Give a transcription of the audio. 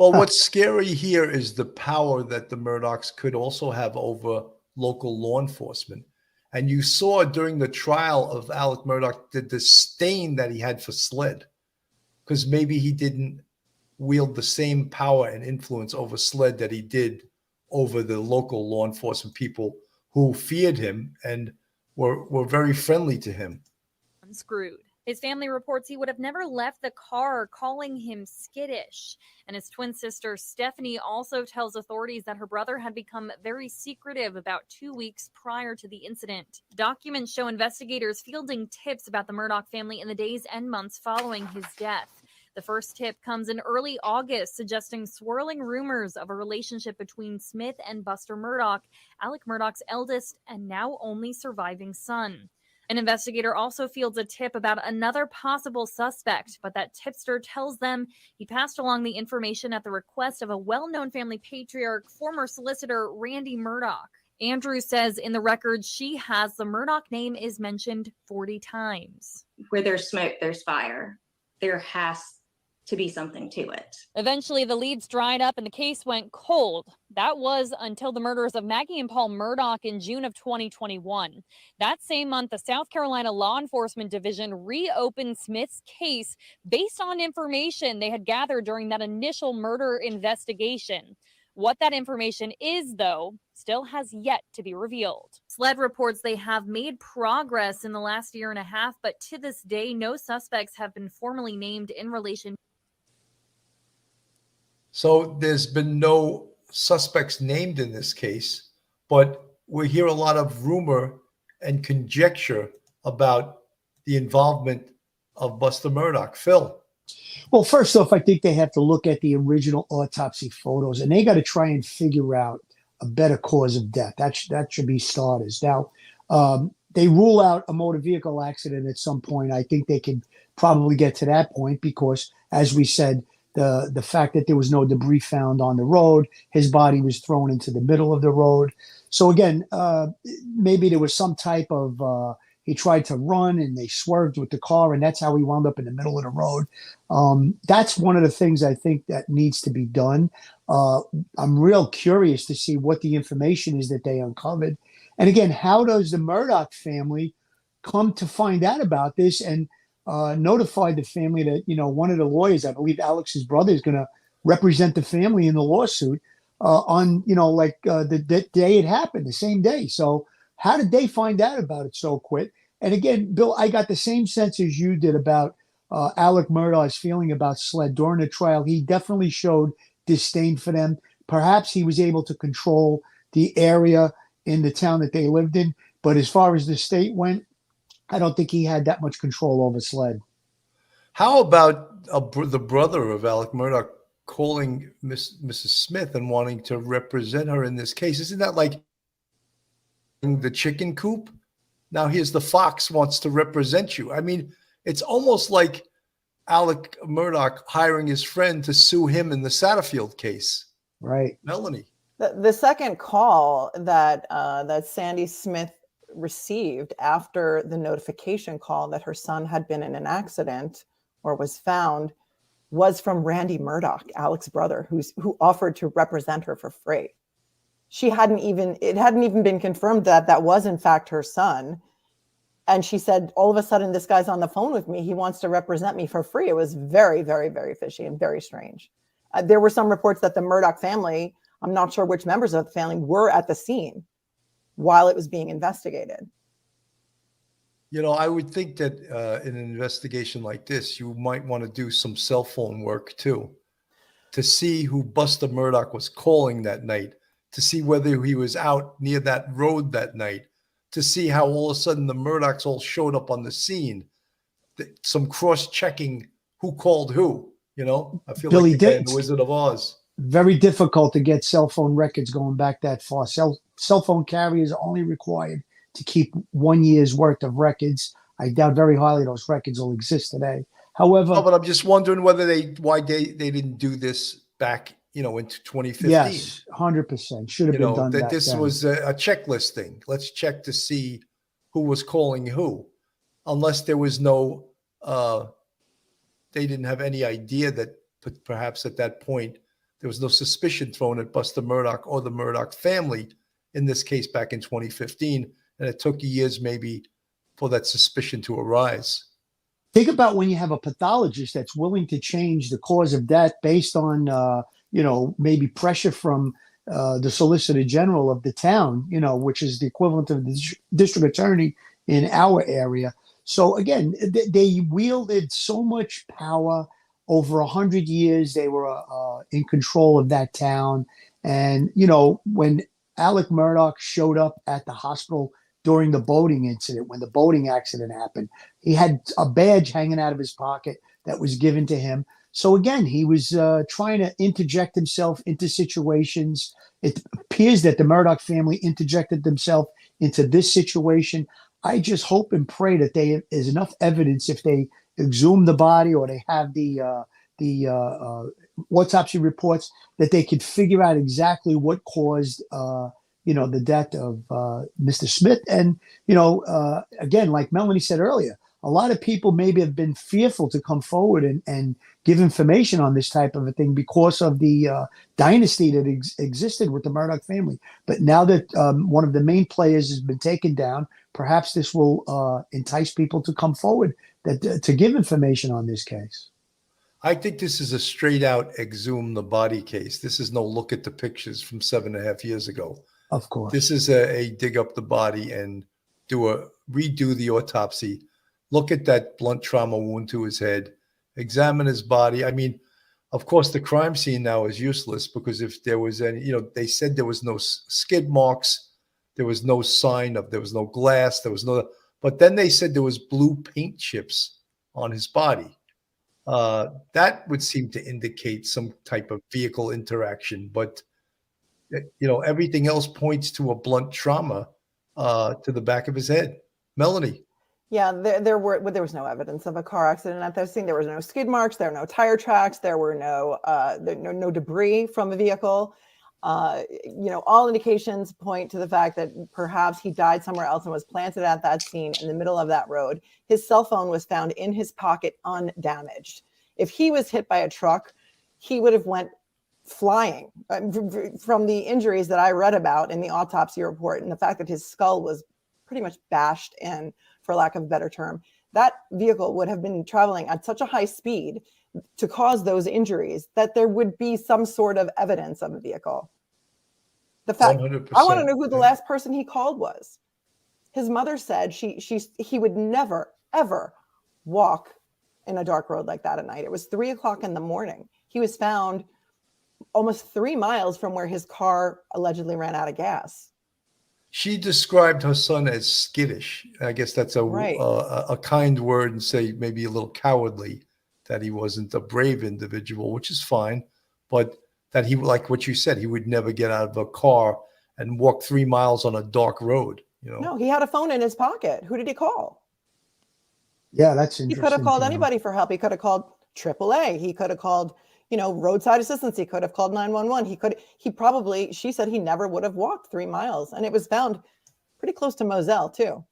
Well, what's scary here is the power that the Murdaughs could also have over local law enforcement. And you saw during the trial of Alec Murdaugh the disdain that he had for Sled, because maybe he didn't wield the same power and influence over Sled that he did over the local law enforcement people who feared him and were very friendly to him. Unscrewed. His family reports he would have never left the car, calling him skittish. And his twin sister, Stephanie, also tells authorities that her brother had become very secretive about 2 weeks prior to the incident. Documents show investigators fielding tips about the Murdaugh family in the days and months following his death. The first tip comes in early August, suggesting swirling rumors of a relationship between Smith and Buster Murdaugh, Alec Murdaugh's eldest and now only surviving son. An investigator also fields a tip about another possible suspect, but that tipster tells them he passed along the information at the request of a well-known family patriarch, former solicitor Randy Murdaugh. Andrew says in the records she has the Murdaugh name is mentioned 40 times. Where there's smoke, there's fire. There has to be something to it. Eventually, the leads dried up and the case went cold. That was until the murders of Maggie and Paul Murdaugh in June of 2021. That same month, the South Carolina Law Enforcement Division reopened Smith's case based on information they had gathered during that initial murder investigation. What that information is, though, still has yet to be revealed. Sled reports they have made progress in the last year and a half, but to this day, no suspects have been formally named in relation. So there's been no suspects named in this case, but we hear a lot of rumor and conjecture about the involvement of Buster Murdaugh. Phil. Well, first off, I think they have to look at the original autopsy photos, and they got to try and figure out a better cause of death. That should be starters. Now, they rule out a motor vehicle accident at some point. I think they could probably get to that point because, as we said, the fact that there was no debris found on the road, his body was thrown into the middle of the road. So again, maybe there was some type of he tried to run and they swerved with the car, and that's how he wound up in the middle of the road. That's one of the things I think that needs to be done. I'm real curious to see what the information is that they uncovered. And again, how does the Murdaugh family come to find out about this and notified the family that, one of the lawyers, I believe Alex's brother, is going to represent the family in the lawsuit on, the day it happened, the same day. So how did they find out about it so quick? And again, Bill, I got the same sense as you did about Alec Murdaugh's feeling about Sled during the trial. He definitely showed disdain for them. Perhaps he was able to control the area in the town that they lived in. But as far as the state went, I don't think he had that much control over Sled. How about the brother of Alec Murdaugh calling Mrs. Smith and wanting to represent her in this case? Isn't that like the chicken coop? Now here's the fox wants to represent you. I mean, it's almost like Alec Murdaugh hiring his friend to sue him in the Satterfield case. Right. Melanie. The second call that Sandy Smith received after the notification call that her son had been in an accident or was found was from Randy Murdaugh, Alec's brother, who offered to represent her for free. It hadn't even been confirmed that was in fact her son. And she said, all of a sudden, this guy's on the phone with me. He wants to represent me for free. It was very, very, very fishy and very strange. There were some reports that the Murdaugh family, I'm not sure which members of the family, were at the scene while it was being investigated. I would think that in an investigation like this, you might want to do some cell phone work too, to see who Buster Murdaugh was calling that night, to see whether he was out near that road that night, to see how all of a sudden the Murdaughs all showed up on the scene, some cross-checking who called who, I feel Billy like the guy in the Wizard of Oz. Very difficult to get cell phone records going back that far. Cell phone carriers are only required to keep 1 year's worth of records. I doubt very highly those records will exist today. However, but I'm just wondering why they didn't do this back, into 2015. Yes, 100% should have been done. That this was a checklist thing. Let's check to see who was calling who, unless there was no. They didn't have any idea that perhaps at that point there was no suspicion thrown at Buster Murdaugh or the Murdaugh family in this case back in 2015. And it took years maybe for that suspicion to arise. Think about when you have a pathologist that's willing to change the cause of death based on, maybe pressure from the Solicitor General of the town, which is the equivalent of the district attorney in our area. So again, they wielded so much power over 100 years. They were in control of that town. And, when Alec Murdaugh showed up at the hospital during the boating incident, when the boating accident happened, he had a badge hanging out of his pocket that was given to him. So again, he was trying to interject himself into situations. It appears that the Murdaugh family interjected themselves into this situation. I just hope and pray that there's enough evidence, if they exhume the body or they have the autopsy reports, that they could figure out exactly what caused the death of Mr. Smith. And again, like Melanie said earlier, a lot of people maybe have been fearful to come forward and give information on this type of a thing because of the dynasty that existed with the Murdaugh family. But now that one of the main players has been taken down, perhaps this will entice people to come forward to give information on this case. I think this is a straight out exhume the body case. This is no look at the pictures from 7.5 years ago. Of course. This is a dig up the body and redo the autopsy. Look at that blunt trauma wound to his head. Examine his body. I mean, of course, the crime scene now is useless because if there was any, they said there was no skid marks. There was no sign of, there was no glass. But then they said there was blue paint chips on his body. That would seem to indicate some type of vehicle interaction. But, everything else points to a blunt trauma to the back of his head. Melanie. Yeah, there was no evidence of a car accident at that scene. There was no skid marks. There were no tire tracks. There were no debris from the vehicle. All indications point to the fact that perhaps he died somewhere else and was planted at that scene in the middle of that road. His cell phone was found in his pocket undamaged. If he was hit by a truck, he would have went flying. From the injuries that I read about in the autopsy report and the fact that his skull was pretty much bashed in, for lack of a better term, that vehicle would have been traveling at such a high speed to cause those injuries that there would be some sort of evidence of a vehicle. The fact, 100%. I want to know who the last person he called was. His mother said he would never, ever walk in a dark road like that at night. It was 3:00 in the morning. He was found almost 3 miles from where his car allegedly ran out of gas. She described her son as skittish. I guess that's a kind word, and say maybe a little cowardly, that he wasn't a brave individual, which is fine. But that he, like what you said, he would never get out of a car and walk 3 miles on a dark road. No, he had a phone in his pocket. Who did he call? Yeah, that's interesting. He could have called anybody for help. He could have called AAA. He could have called, roadside assistance. He could have called 911. She said he never would have walked 3 miles. And it was found pretty close to Moselle too.